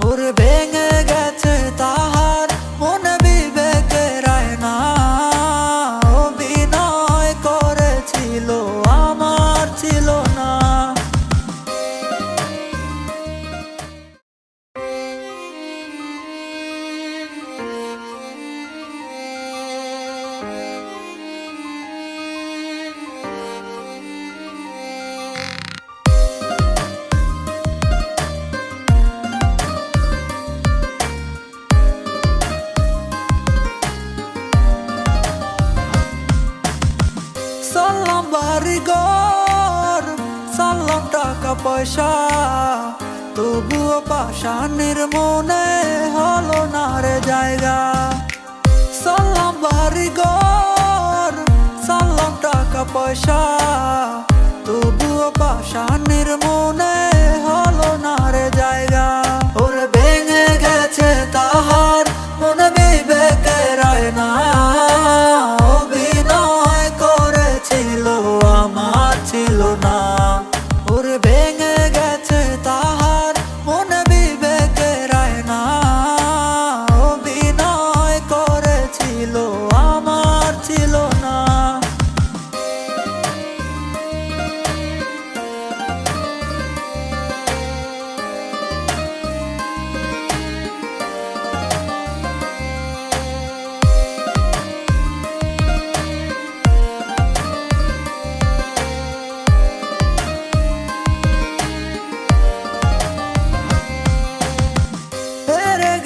ওরে ভেঙে গেছে তাহার মনে বিবেকের আয়না, অভিনয় করেছিল আমার ছিল না। সালাম বাড়িঘর, সালাম টাকা পয়সা, তবুও পাষাণের মনে হলো না রে জায়গা। সালাম বাড়িঘর, সালাম টাকা পয়সা, তবুও পাষাণের মনে হলো না রে জায়গা। ওরে ভেঙে গেছে তাহার মনে বিবেকের আয়না, অভিনয় করেছিল আমার ছিল না। ওরে ভেঙে গেছে তাহার মনে বিবেকের আয়না, অভিনয় করেছিল আমার ছিল না।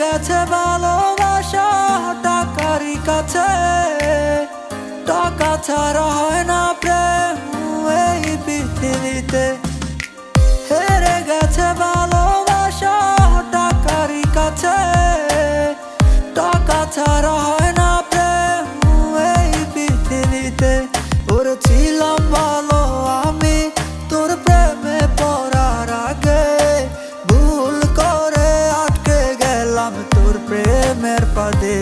গেছে ভালোবাসা টাকারই কাছে, টাকা ছাড়া হয় না প্রেম এই পৃথিবীতে। হেরে গেছে ভালোবাসা টাকারই কাছে, টাকা ছাড়া হয় না প্রেম এই পৃথিবীতে। ওরে ছিলাম ভালো আমি তোর প্রেমে পড়ার আগে, ভুল করে আটকে গেলাম তোর প্রেমের ফাঁদে।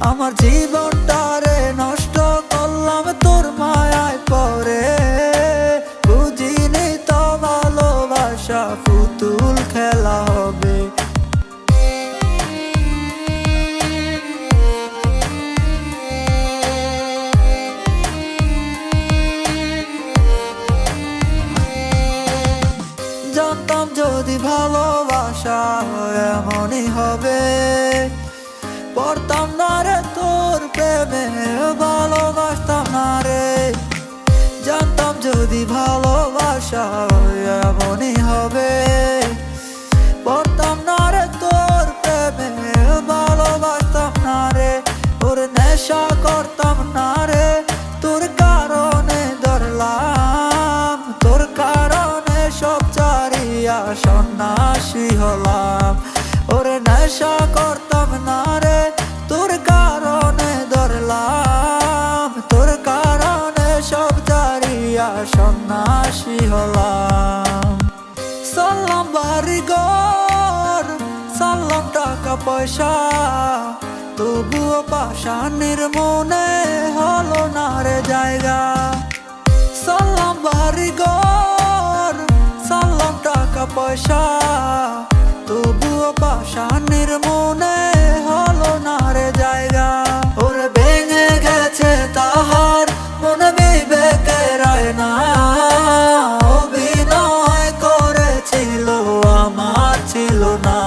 আমার জীবনটারে নষ্ট করলাম তোর মায়ায় পড়ে, বুঝিনি তো ভালোবাসা পুতুল খেলা হবে। জানতাম যদি ভালোবাসা এমনই হবে, পড়তাম না রে তোর প্রেমে, ভালোবাসতাম না রে। জানতাম যদি ভালোবাসা এমনই হবে, পড়তাম না রে তোর প্রেমে, ভালোবাসতাম না রে। ওর নেশা করতাম না রে, তোর কারণে ধরলাম, তোর কারণে সব চারিয়া সন্ন্যাসী হলাম। ওরে নেশা করতাম না রে, তোর কারণে ধরলাম, তোর কারণে সব চারিয়া সন্ন্যাসী হলাম। সালাম বাড়িঘর, সালাম টাকা পয়সা, তবুও পাষাণের মনে হলো না রে জায়গা। সালাম বাড়িঘর, সালাম টাকা পয়সা, তবুও পাষাণের মনে হলো না রে জায়গা। ওরে ভেঙে গেছে তাহার মনে বিবেকের আয়না, অভিনয় করেছিল আমার ছিল না।